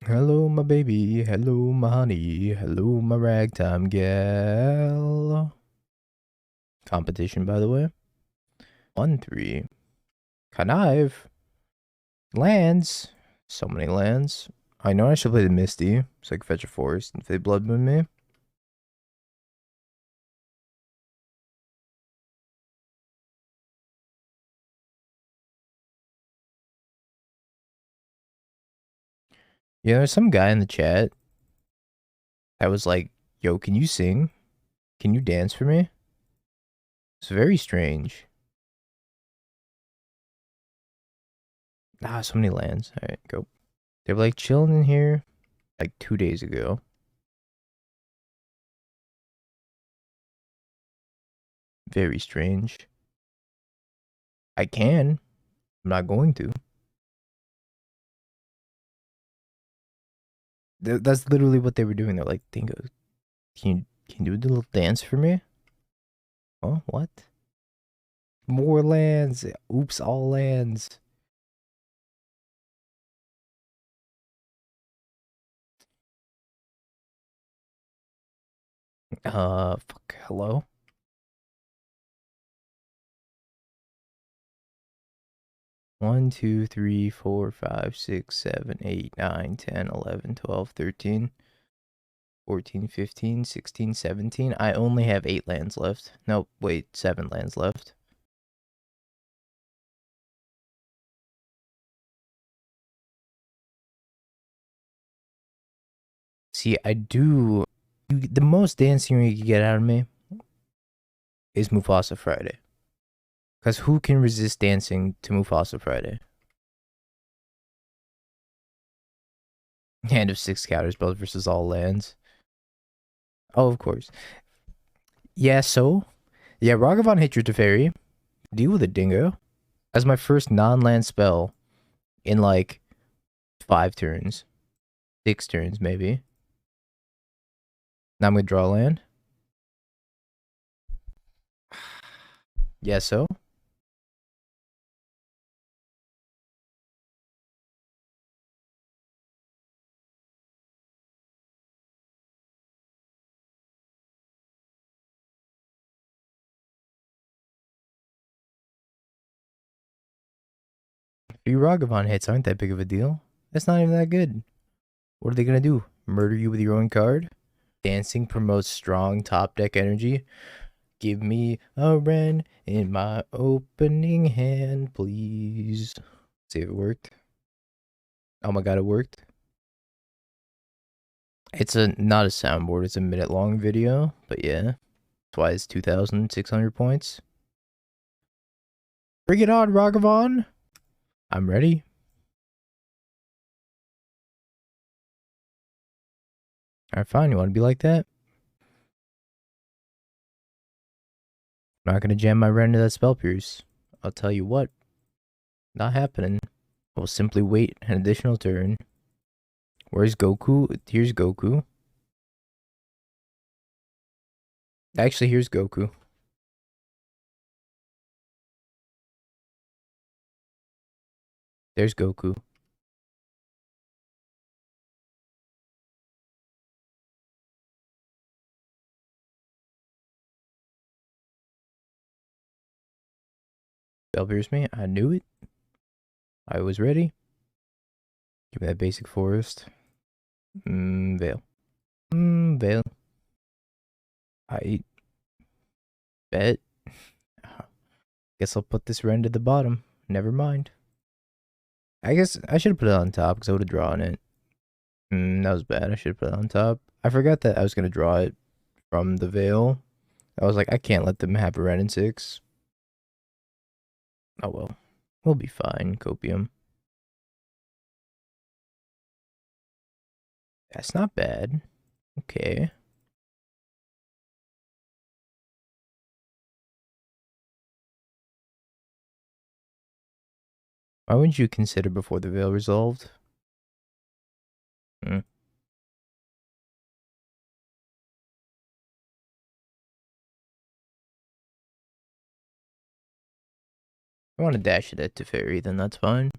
Hello, my baby. Hello, my honey. Hello, my ragtime gal. Competition, by the way. 1-3. Connive. Lands. So many lands. I know I should play the Misty, so I can fetch a forest if they blood moon me. Yeah, there's some guy in the chat that was like, yo, can you sing? Can you dance for me? It's very strange. Ah, so many lands. Alright, go. They were like chilling in here like 2 days ago. Very strange. I can. I'm not going to. That's literally what they were doing. They're like, Dingo, can you do a little dance for me? Oh, what? More lands. Oops, all lands. Fuck, hello? One, 2, 3, 4, 5, 6, 7, 8, 9, 10, 11, 12, 13, 14, 15, 16, 17. I only have 8 lands left. No, wait, 7 lands left. See, I do. The most dancing you can get out of me is Mufasa Friday. Because who can resist dancing to Mufasa Friday? Hand of 6 counters, both versus all lands. Oh, of course. Yeah, so? Yeah, Ragavan hit your Teferi. Deal with it, Dingo. As my first non-land spell in like 5 turns. 6 turns, maybe. Now I'm gonna draw land. Yeah, so? A few Ragavan hits aren't that big of a deal. That's not even that good. What are they gonna do? Murder you with your own card? Dancing promotes strong top deck energy. Give me a Ren in my opening hand, please. See if it worked. Oh my god, it worked. It's not a soundboard, it's a minute long video, but yeah. That's why it's 2,600 points. Bring it on, Ragavan! I'm ready. Alright, fine, you wanna be like that? I'm not gonna jam my Ren into that Spell Pierce. I'll tell you what. Not happening. We'll simply wait an additional turn. Where's Goku? Here's Goku. Actually, here's Goku. There's Goku. Spell Pierce me. I knew it. I was ready. Give me that basic forest. Veil. Veil. I bet. Guess I'll put this Ren to the bottom. Never mind. I guess I should have put it on top because I would have drawn it. That was bad. I should have put it on top. I forgot that I was going to draw it from the Veil. I was like, I can't let them have a Ren in 6. Oh well. We'll be fine, Copium. That's not bad. Okay. Why wouldn't you consider before the Veil resolved? Hmm. If I want to dash it at Teferi, then that's fine.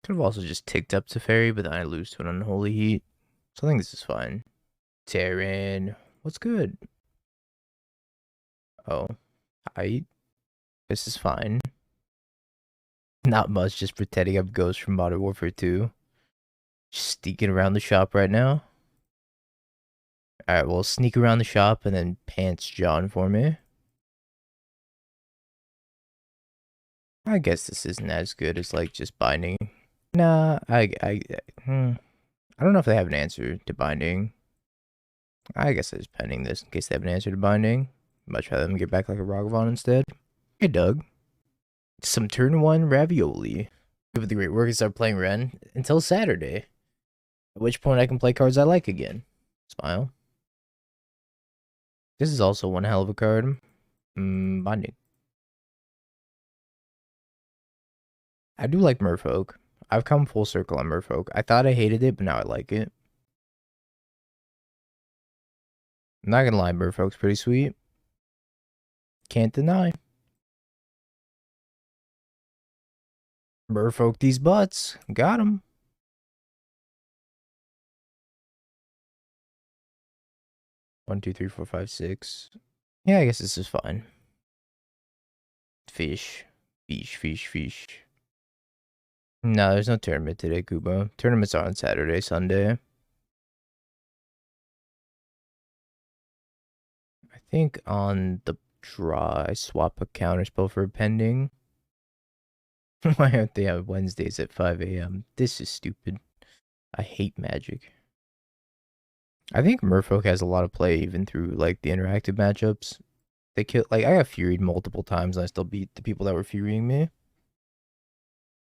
Could have also just ticked up Teferi, but then I lose to an Unholy Heat. So I think this is fine. Terran, what's good? Oh, height. This is fine. Not much, just pretending I'm Ghost from Modern Warfare 2. Just sneaking around the shop right now. Alright, well, sneak around the shop and then pants John for me. I guess this isn't as good as, like, just binding. Nah, I don't know if they have an answer to binding. I guess I'm just pending this in case they have an answer to binding. Much rather than get back like a Ragavan instead. Hey, Doug. Some turn 1 ravioli. Give it the great work and start playing Ren until Saturday. At which point I can play cards I like again. Smile. This is also one hell of a card. Binding. I do like Merfolk. I've come full circle on Merfolk. I thought I hated it, but now I like it. I'm not gonna lie, Merfolk's pretty sweet. Can't deny. Merfolk these butts. Got him. One, two, three, four, five, six. Yeah, I guess this is fine. Fish. Fish, fish, fish. No, there's no tournament today, Kubo. Tournaments are on Saturday, Sunday. I think on the draw, I swap a counterspell for a pending. Why aren't they on Wednesdays at 5 a.m.? This is stupid. I hate Magic. I think Merfolk has a lot of play even through like the interactive matchups. They kill like I got Furied multiple times and I still beat the people that were Furying me.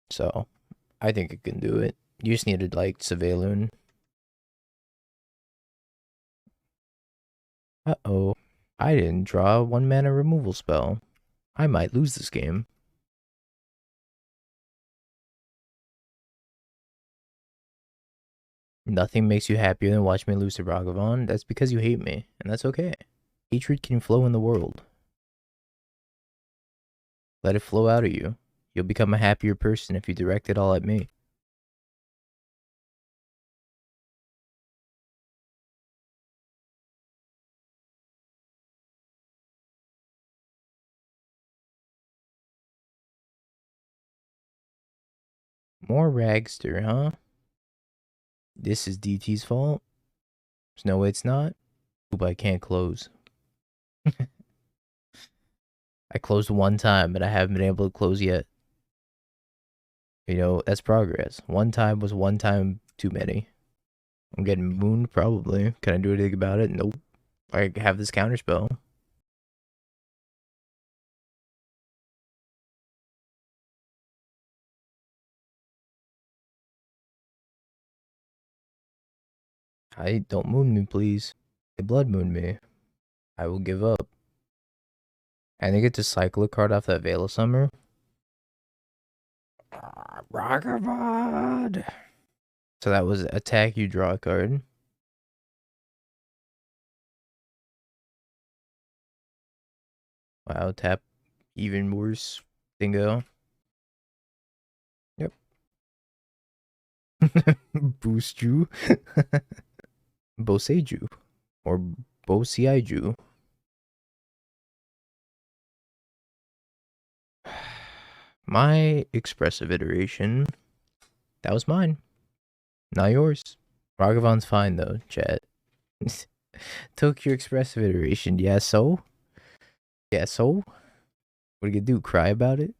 So I think it can do it. You just needed like Savaloon. Uh-oh. I didn't draw a 1-mana removal spell. I might lose this game. Nothing makes you happier than watching me lose to Ragavan. That's because you hate me, and that's okay. Hatred can flow in the world. Let it flow out of you. You'll become a happier person if you direct it all at me. More Ragster, huh? This is DT's fault? There's no way it's not. Oop, I can't close. I closed one time, but I haven't been able to close yet. You know, that's progress. One time was one time too many. I'm getting mooned, probably. Can I do anything about it? Nope. I have this counterspell. Don't moon me, please. They blood moon me. I will give up. And they get to cycle a card off that Veil of Summer. Ragavad. So that was attack, you draw a card. Wow, tap even worse. Dingo. Yep. Boost you. Boseiju. Or Bosiaiju. My expressive iteration. That was mine. Not yours. Ragavan's fine though, chat. Took your expressive iteration. Yeah, so? Yeah, so? What are you gonna do? Cry about it?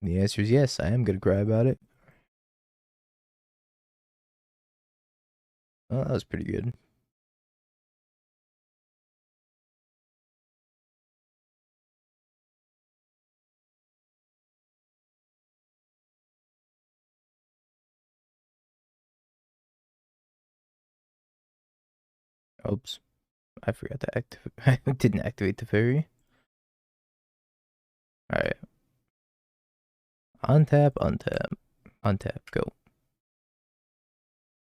The answer is yes, I am gonna cry about it. Oh, that was pretty good. Oops. I forgot to activate. I didn't activate the fairy. Alright. Untap, untap. Untap, go.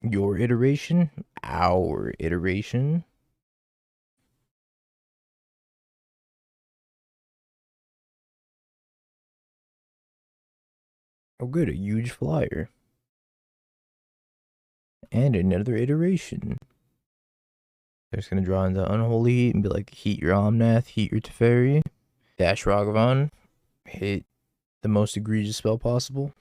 Your iteration? Our iteration? Oh good, a huge flyer. And another iteration. They're just gonna draw into Unholy Heat and be like, heat your Omnath, heat your Teferi, dash Ragavan, hit the most egregious spell possible.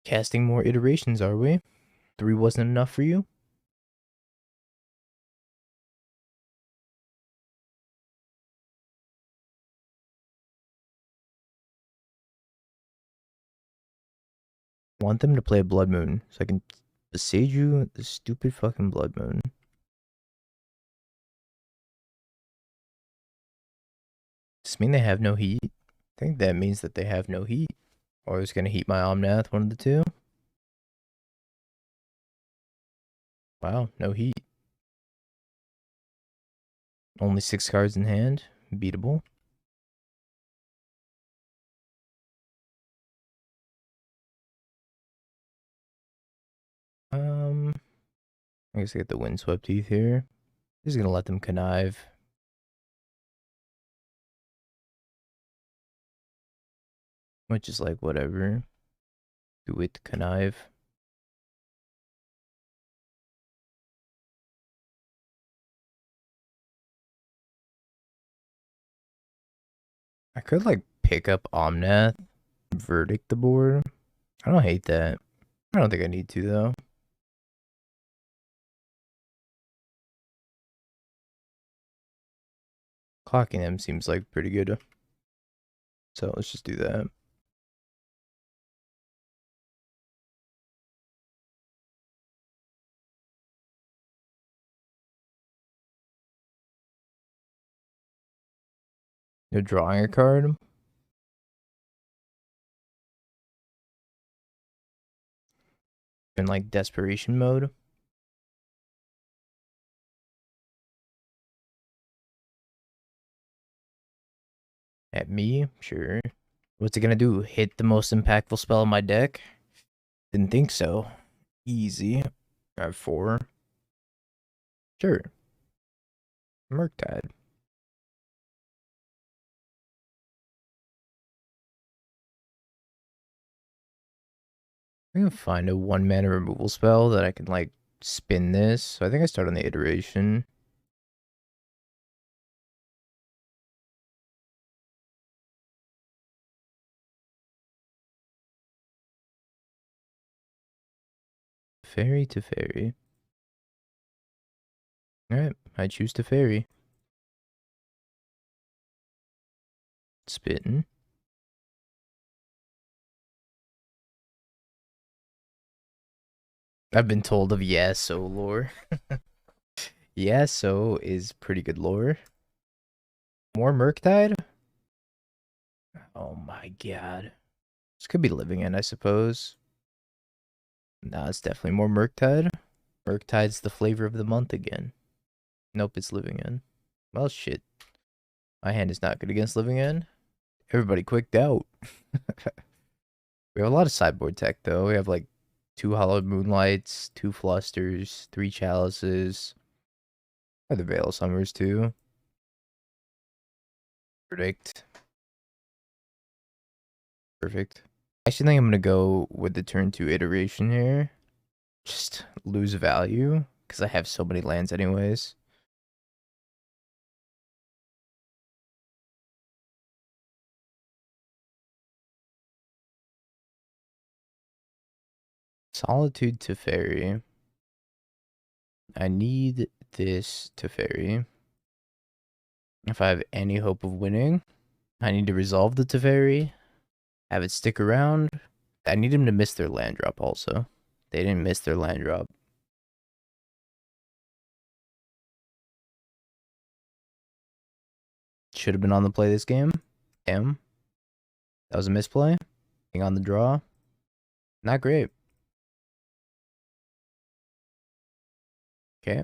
Casting more iterations, are we? 3 wasn't enough for you? Want them to play a Blood Moon so I can besiege you with the stupid fucking Blood Moon. Does this mean they have no heat? I think that means that they have no heat. Or I was gonna heat my Omnath, one of the two. Wow, no heat. Only 6 cards in hand. Beatable. I guess I get the Windswept Teeth here. Just gonna let them connive. Which is like, whatever. Do it, connive. I could like pick up Omnath, verdict the board. I don't hate that. I don't think I need to though. Clocking them seems like pretty good. So let's just do that. They're drawing a card. In like desperation mode. At me, sure. What's it gonna do? Hit the most impactful spell in my deck? Didn't think so. Easy. I have 4. Sure. Murktide. I'm gonna find a 1-mana removal spell that I can like spin this. So I think I start on the iteration. Fairy to fairy. Alright, I choose to fairy. Spitting. I've been told of Yasso lore. Yasso is pretty good lore. More Murktide? Oh my god. This could be Living End, I suppose. Nah, it's definitely more Murktide. Murktide's the flavor of the month again. Nope, it's Living End. Well, shit. My hand is not good against Living End. Everybody quicked out. We have a lot of sideboard tech, though. We have like 2 Hollowed Moonlights, 2 Flusters, 3 Chalices. Or the Veil Summers, too. Predict. Perfect. I actually think I'm going to go with the turn 2 iteration here. Just lose value, because I have so many lands anyways. Solitude to Fairy. I need this to Teferi. If I have any hope of winning, I need to resolve the Teferi, have it stick around. I need them to miss their land drop also. They didn't miss their land drop. Should have been on the play this game. Damn. That was a misplay. Being on the draw. Not great. Okay.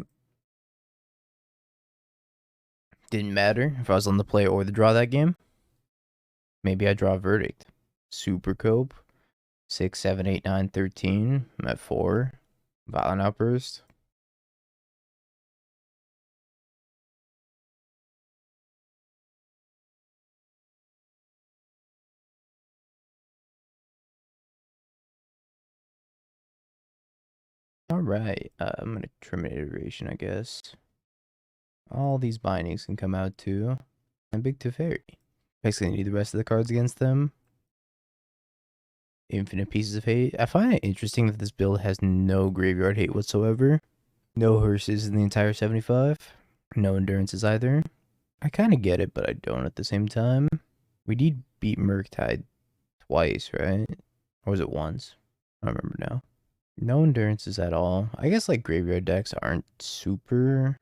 Didn't matter if I was on the play or the draw that game. Maybe I draw a verdict. Super Cope. 6, 7, 8, 9, 13. I'm at 4. Violent Outburst. Alright, I'm gonna terminate iteration, I guess. All these bindings can come out too. And Big Teferi. Basically need the rest of the cards against them. Infinite Pieces of Hate. I find it interesting that this build has no graveyard hate whatsoever. No hearses in the entire 75. No endurances either. I kind of get it, but I don't at the same time. We did beat Murktide twice, right? Or was it once? I don't remember now. No endurances at all. I guess like graveyard decks aren't super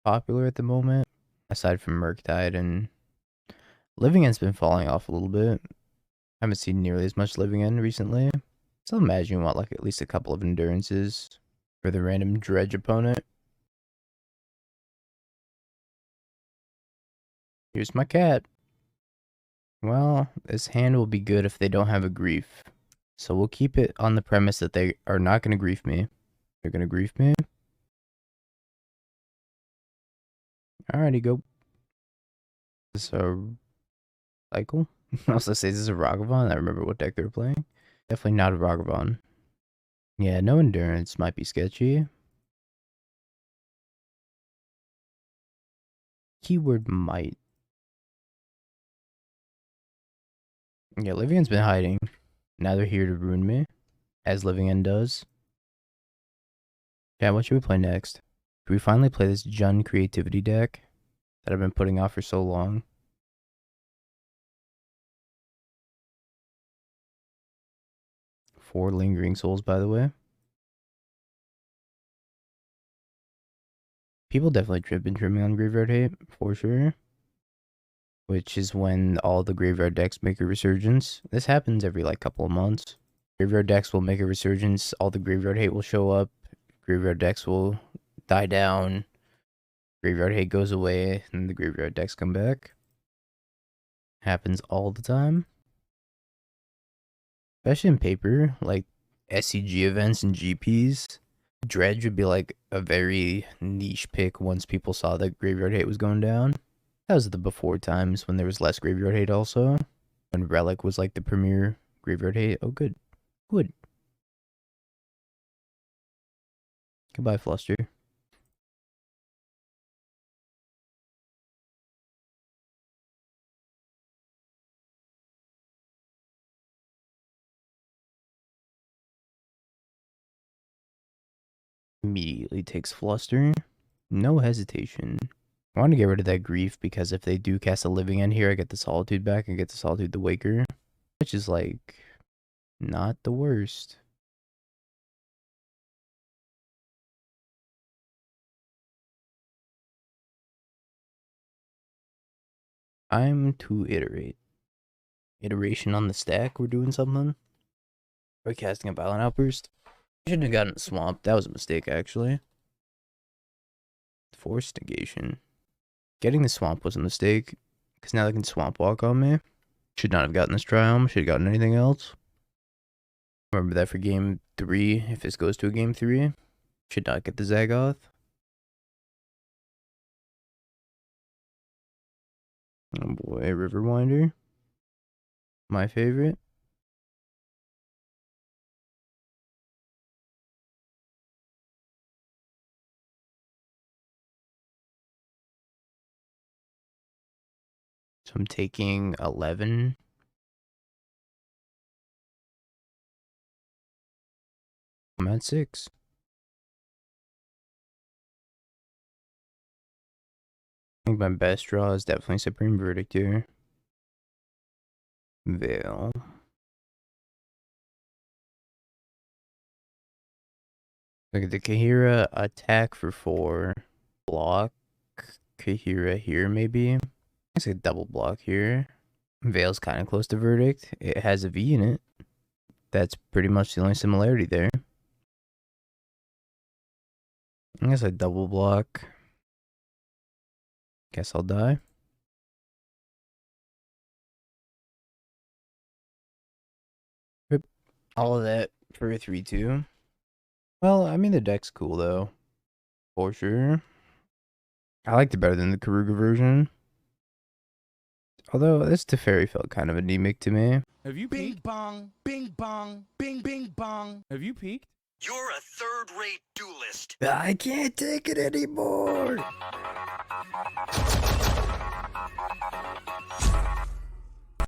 popular at the moment. Aside from Murktide, and Living End's been falling off a little bit. I haven't seen nearly as much Living End recently. Still imagine you want like at least a couple of endurances for the random dredge opponent. Here's my cat. Well, this hand will be good if they don't have a grief. So we'll keep it on the premise that they are not going to grief me. They're going to grief me. Alrighty, go. Is this a cycle? I also say this is a Ragavan. I remember what deck they were playing. Definitely not a Ragavan. Yeah, no endurance might be sketchy. Keyword might. Yeah, Living End's been hiding. Now they're here to ruin me, as Living End does. Yeah, what should we play next? Should we finally play this Jun creativity deck that I've been putting off for so long? 4 Lingering Souls, by the way. People definitely been trimming on Graveyard Hate, for sure. Which is when all the Graveyard decks make a resurgence. This happens every like couple of months. Graveyard decks will make a resurgence, all the Graveyard Hate will show up, Graveyard decks will die down, Graveyard Hate goes away, and the Graveyard decks come back. Happens all the time. Especially in paper, like SCG events and GPs. Dredge would be like a very niche pick once people saw that Graveyard Hate was going down. That was the before times when there was less Graveyard Hate also. When Relic was like the premier Graveyard Hate. Oh, good. Good. Goodbye, Fluster. Immediately takes Fluster. No hesitation. I want to get rid of that Grief because if they do cast a Living End here, I get the Solitude back and get the Solitude the Waker. Which is like not the worst. Time to iterate. Iteration on the stack, we're doing something. We're casting a Violent Outburst. I shouldn't have gotten a Swamp. That was a mistake, actually. Forced Negation. Getting the Swamp was a mistake, because now they can Swamp Walk on me. Should not have gotten this Triumph. Should have gotten anything else. Remember that for game 3, if this goes to a game 3. Should not get the Zagoth. Oh boy, Riverwinder. My favorite. So I'm taking 11. I'm at 6. I think my best draw is definitely Supreme Verdict here. Veil. Look at the Kaheera attack for 4. Block Kaheera here, maybe. I say double block here. Veil's kind of close to Verdict. It has a V in it. That's pretty much the only similarity there. I guess I double block. Guess I'll die. Rip. All of that for a 3-2. Well, I mean, the deck's cool, though. For sure. I liked it better than the Keruga version. Although, this Teferi felt kind of anemic to me. Have you peaked? Bing bong, bing bong, bing bing bong. Have you peaked? You're a third-rate duelist. I can't take it anymore.